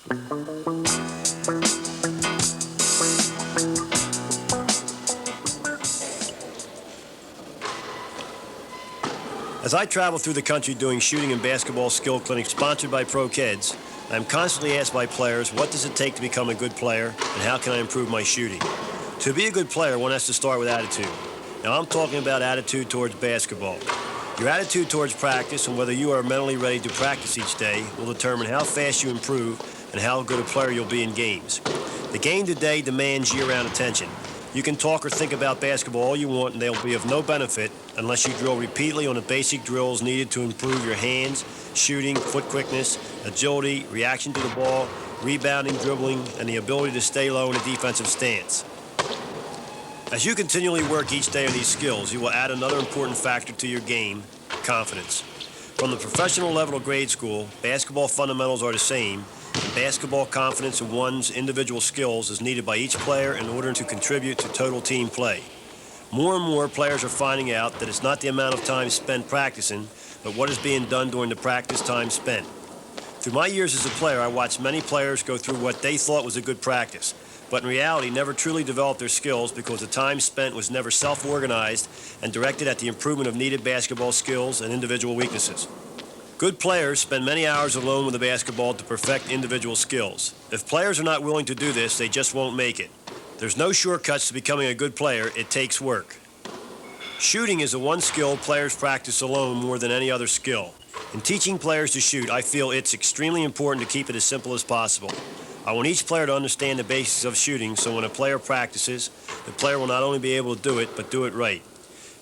As I travel through the country doing shooting and basketball skill clinics sponsored by PRO-Keds, I'm constantly asked by players, what does it take to become a good player, and how can I improve my shooting? To be a good player, one has to start with attitude. Now, I'm talking about attitude towards basketball. Your attitude towards practice and whether you are mentally ready to practice each day will determine how fast you improve and how good a player you'll be in games. The game today demands year-round attention. You can talk or think about basketball all you want, and they'll be of no benefit unless you drill repeatedly on the basic drills needed to improve your hands, shooting, foot quickness, agility, reaction to the ball, rebounding, dribbling, and the ability to stay low in a defensive stance. As you continually work each day on these skills, you will add another important factor to your game, confidence. From the professional level of grade school, basketball fundamentals are the same, and basketball confidence in one's individual skills is needed by each player in order to contribute to total team play. More and more players are finding out that it's not the amount of time spent practicing, but what is being done during the practice time spent. Through my years as a player, I watched many players go through what they thought was a good practice, but in reality never truly developed their skills because the time spent was never self-organized and directed at the improvement of needed basketball skills and individual weaknesses. Good players spend many hours alone with the basketball to perfect individual skills. If players are not willing to do this, they just won't make it. There's no shortcuts to becoming a good player. It takes work. Shooting is the one skill players practice alone more than any other skill. In teaching players to shoot, I feel it's extremely important to keep it as simple as possible. I want each player to understand the basics of shooting, so when a player practices, the player will not only be able to do it, but do it right.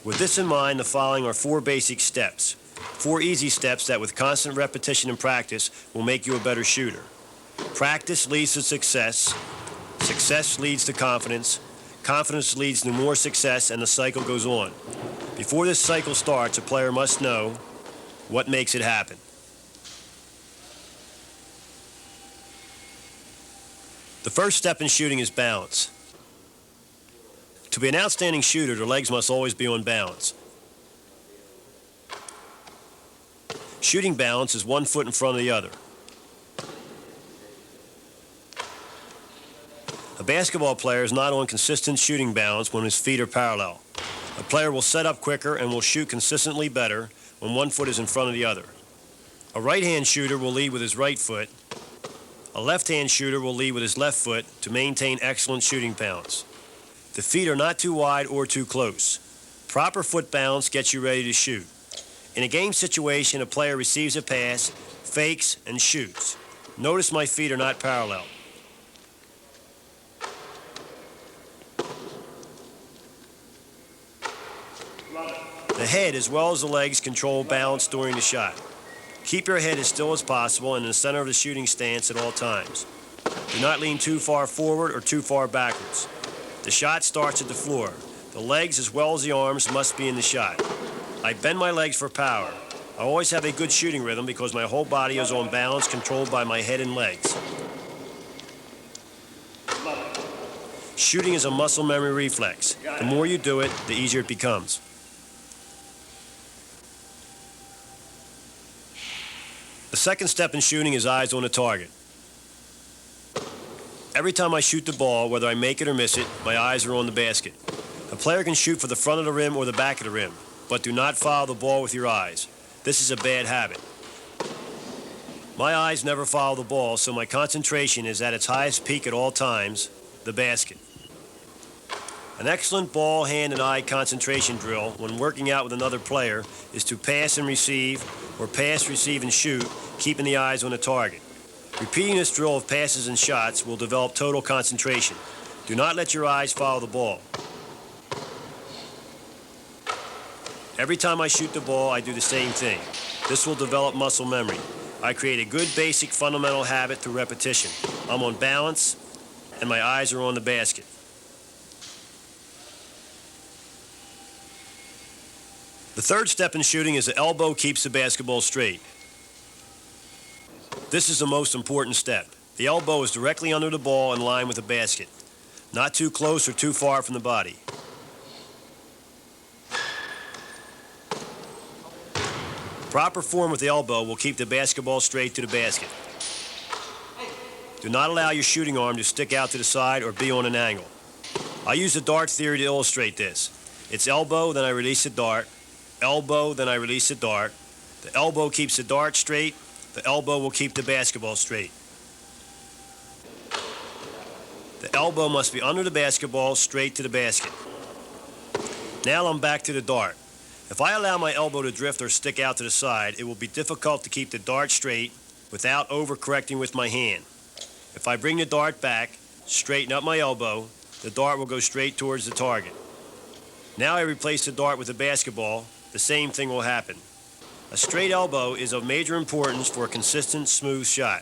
With this in mind, the following are 4 basic steps. 4 easy steps that with constant repetition and practice will make you a better shooter. Practice leads to success. Success leads to confidence. Confidence leads to more success, and the cycle goes on. Before this cycle starts, a player must know what makes it happen. The first step in shooting is balance. To be an outstanding shooter, the legs must always be on balance. Shooting balance is one foot in front of the other. A basketball player is not on consistent shooting balance when his feet are parallel. A player will set up quicker and will shoot consistently better when one foot is in front of the other. A right-hand shooter will lead with his right foot. A left-hand shooter will lead with his left foot to maintain excellent shooting balance. The feet are not too wide or too close. Proper foot balance gets you ready to shoot. In a game situation, a player receives a pass, fakes, and shoots. Notice my feet are not parallel. The head as well as the legs control balance during the shot. Keep your head as still as possible and in the center of the shooting stance at all times. Do not lean too far forward or too far backwards. The shot starts at the floor. The legs as well as the arms must be in the shot. I bend my legs for power. I always have a good shooting rhythm because my whole body is on balance controlled by my head and legs. Shooting is a muscle memory reflex. The more you do it, the easier it becomes. The second step in shooting is eyes on the target. Every time I shoot the ball, whether I make it or miss it, my eyes are on the basket. A player can shoot for the front of the rim or the back of the rim, but do not follow the ball with your eyes. This is a bad habit. My eyes never follow the ball, so my concentration is at its highest peak at all times, the basket. An excellent ball, hand, and eye concentration drill when working out with another player is to pass and receive, or pass, receive, and shoot, keeping the eyes on the target. Repeating this drill of passes and shots will develop total concentration. Do not let your eyes follow the ball. Every time I shoot the ball, I do the same thing. This will develop muscle memory. I create a good basic fundamental habit through repetition. I'm on balance, and my eyes are on the basket. The third step in shooting is the elbow keeps the basketball straight. This is the most important step. The elbow is directly under the ball in line with the basket, not too close or too far from the body. Proper form with the elbow will keep the basketball straight to the basket. Do not allow your shooting arm to stick out to the side or be on an angle. I use the dart theory to illustrate this. It's elbow, then I release the dart. Elbow, then I release the dart. The elbow keeps the dart straight. The elbow will keep the basketball straight. The elbow must be under the basketball, straight to the basket. Now I'm back to the dart. If I allow my elbow to drift or stick out to the side, it will be difficult to keep the dart straight without overcorrecting with my hand. If I bring the dart back, straighten up my elbow, the dart will go straight towards the target. Now I replace the dart with a basketball, the same thing will happen. A straight elbow is of major importance for a consistent, smooth shot.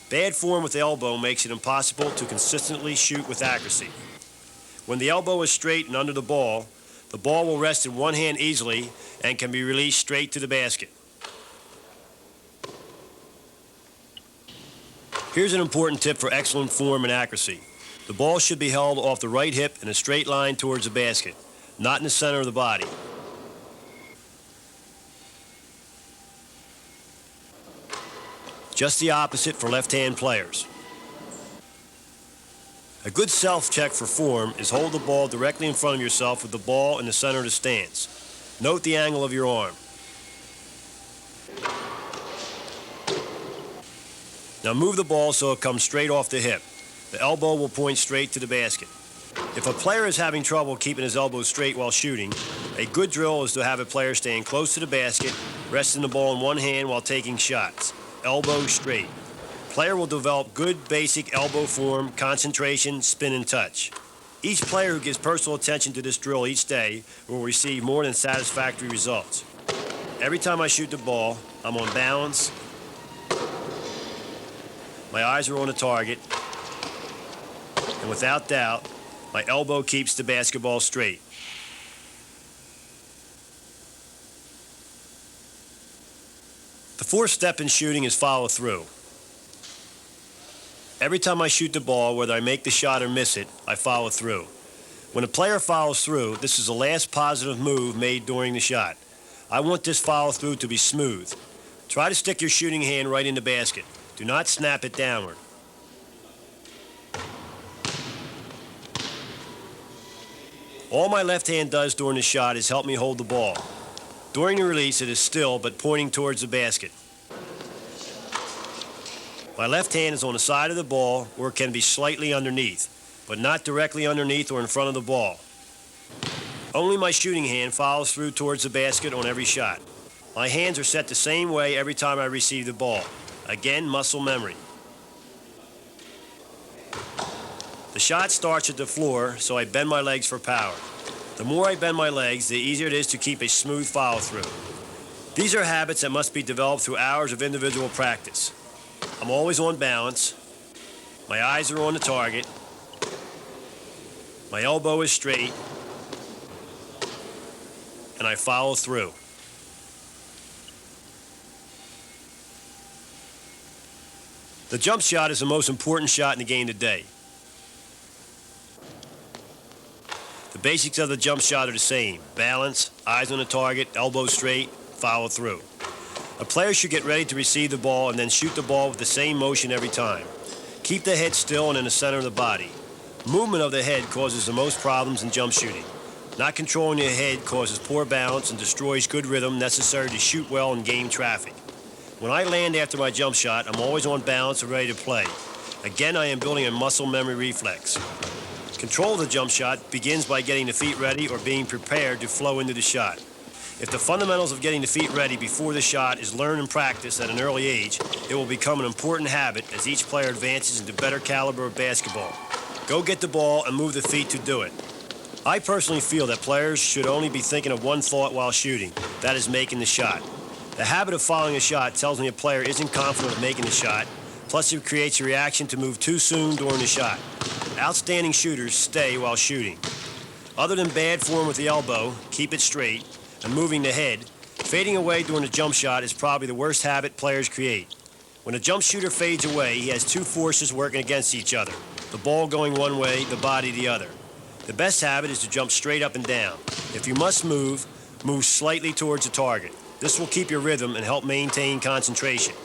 Bad form with the elbow makes it impossible to consistently shoot with accuracy. When the elbow is straight and under the ball will rest in one hand easily and can be released straight to the basket. Here's an important tip for excellent form and accuracy. The ball should be held off the right hip in a straight line towards the basket, not in the center of the body. Just the opposite for left-hand players. A good self-check for form is hold the ball directly in front of yourself with the ball in the center of the stance. Note the angle of your arm. Now move the ball so it comes straight off the hip. The elbow will point straight to the basket. If a player is having trouble keeping his elbow straight while shooting, a good drill is to have a player stand close to the basket, resting the ball in one hand while taking shots. Elbow straight. Player will develop good basic elbow form, concentration, spin, and touch. Each player who gives personal attention to this drill each day will receive more than satisfactory results. Every time I shoot the ball, I'm on balance. My eyes are on the target. And without doubt, my elbow keeps the basketball straight. The fourth step in shooting is follow through. Every time I shoot the ball, whether I make the shot or miss it, I follow through. When a player follows through, this is the last positive move made during the shot. I want this follow through to be smooth. Try to stick your shooting hand right in the basket. Do not snap it downward. All my left hand does during the shot is help me hold the ball. During the release, it is still but pointing towards the basket. My left hand is on the side of the ball or it can be slightly underneath, but not directly underneath or in front of the ball. Only my shooting hand follows through towards the basket on every shot. My hands are set the same way every time I receive the ball. Again, muscle memory. The shot starts at the floor, so I bend my legs for power. The more I bend my legs, the easier it is to keep a smooth follow-through. These are habits that must be developed through hours of individual practice. I'm always on balance. My eyes are on the target. My elbow is straight. And I follow through. The jump shot is the most important shot in the game today. The basics of the jump shot are the same. Balance, eyes on the target, elbow straight, follow through. A player should get ready to receive the ball and then shoot the ball with the same motion every time. Keep the head still and in the center of the body. Movement of the head causes the most problems in jump shooting. Not controlling the head causes poor balance and destroys good rhythm necessary to shoot well and gain traffic. When I land after my jump shot, I'm always on balance and ready to play. Again, I am building a muscle memory reflex. Control of the jump shot begins by getting the feet ready or being prepared to flow into the shot. If the fundamentals of getting the feet ready before the shot is learned and practiced at an early age, it will become an important habit as each player advances into better caliber of basketball. Go get the ball and move the feet to do it. I personally feel that players should only be thinking of one thought while shooting, that is making the shot. The habit of following a shot tells me a player isn't confident of making the shot, plus it creates a reaction to move too soon during the shot. Outstanding shooters stay while shooting. Other than bad form with the elbow, keep it straight, and moving the head, fading away during the jump shot is probably the worst habit players create. When a jump shooter fades away, he has two forces working against each other, the ball going one way, the body the other. The best habit is to jump straight up and down. If you must move, move slightly towards the target. This will keep your rhythm and help maintain concentration.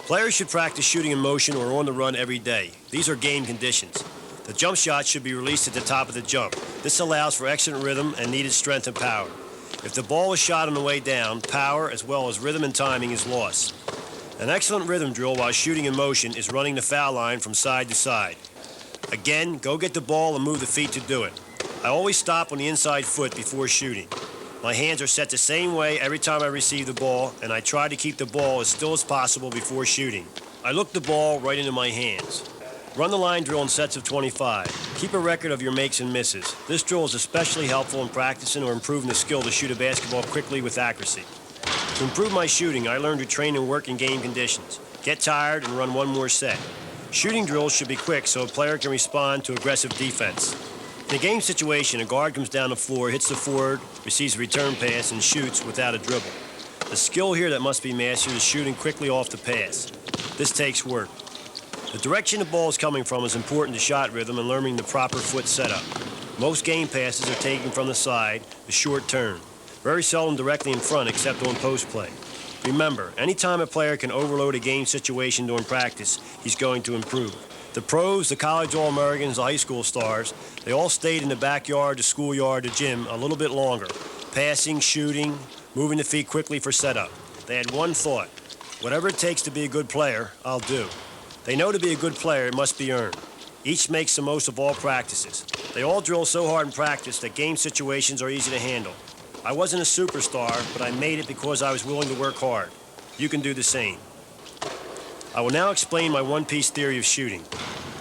Players should practice shooting in motion or on the run every day. These are game conditions. The jump shot should be released at the top of the jump. This allows for excellent rhythm and needed strength and power. If the ball is shot on the way down, power as well as rhythm and timing is lost. An excellent rhythm drill while shooting in motion is running the foul line from side to side. Again, go get the ball and move the feet to do it. I always stop on the inside foot before shooting. My hands are set the same way every time I receive the ball, and I try to keep the ball as still as possible before shooting. I look the ball right into my hands. Run the line drill in sets of 25. Keep a record of your makes and misses. This drill is especially helpful in practicing or improving the skill to shoot a basketball quickly with accuracy. To improve my shooting, I learned to train and work in game conditions. Get tired and run one more set. Shooting drills should be quick so a player can respond to aggressive defense. In a game situation, a guard comes down the floor, hits the forward, receives a return pass, and shoots without a dribble. The skill here that must be mastered is shooting quickly off the pass. This takes work. The direction the ball is coming from is important to shot rhythm and learning the proper foot setup. Most game passes are taken from the side, the short turn. Very seldom directly in front except on post play. Remember, anytime a player can overload a game situation during practice, he's going to improve. The pros, the college All-Americans, the high school stars, they all stayed in the backyard, the schoolyard, the gym a little bit longer. Passing, shooting, moving the feet quickly for setup. They had one thought: whatever it takes to be a good player, I'll do. They know to be a good player, it must be earned. Each makes the most of all practices. They all drill so hard in practice that game situations are easy to handle. I wasn't a superstar, but I made it because I was willing to work hard. You can do the same. I will now explain my one-piece theory of shooting.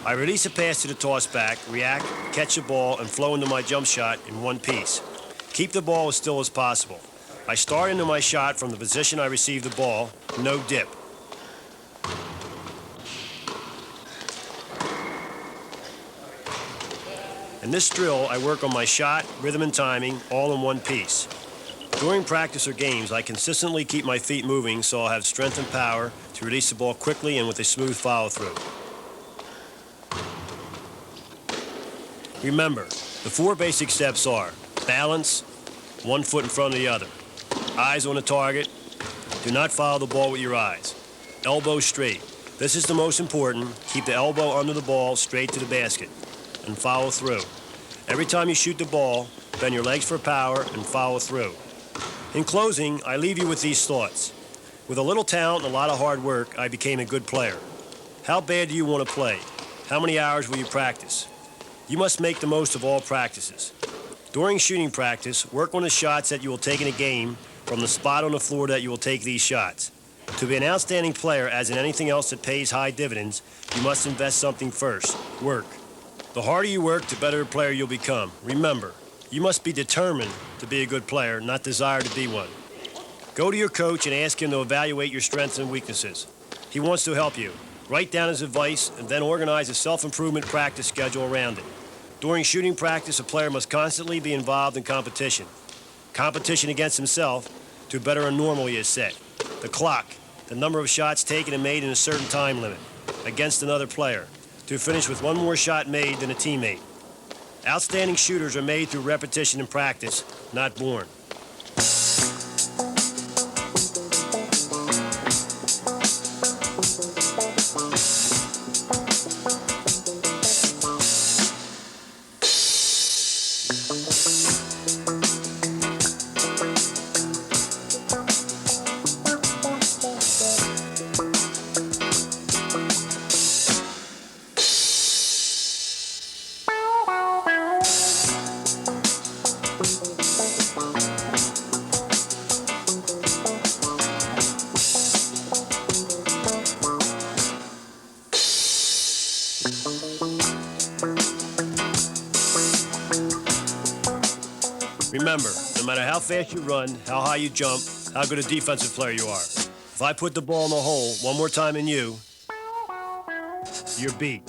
I release a pass to the toss back, react, catch the ball, and flow into my jump shot in one piece. Keep the ball as still as possible. I start into my shot from the position I receive the ball, no dip. In this drill, I work on my shot, rhythm, and timing, all in one piece. During practice or games, I consistently keep my feet moving so I'll have strength and power to release the ball quickly and with a smooth follow-through. Remember, the 4 basic steps are: balance, one foot in front of the other, eyes on the target, do not follow the ball with your eyes, elbow straight. This is the most important. Keep the elbow under the ball straight to the basket and follow through. Every time you shoot the ball, bend your legs for power and follow through. In closing, I leave you with these thoughts. With a little talent and a lot of hard work, I became a good player. How bad do you want to play? How many hours will you practice? You must make the most of all practices. During shooting practice, work on the shots that you will take in a game from the spot on the floor that you will take these shots. To be an outstanding player, as in anything else that pays high dividends, you must invest something first: work. The harder you work, the better a player you'll become. Remember, you must be determined to be a good player, not desire to be one. Go to your coach and ask him to evaluate your strengths and weaknesses. He wants to help you. Write down his advice and then organize a self-improvement practice schedule around it. During shooting practice, a player must constantly be involved in competition. Competition against himself to better a normal he has set. The clock, the number of shots taken and made in a certain time limit, against another player, to finish with one more shot made than a teammate. Outstanding shooters are made through repetition and practice, not born. Remember, no matter how fast you run, how high you jump, how good a defensive player you are, if I put the ball in the hole one more time than you, you're beat.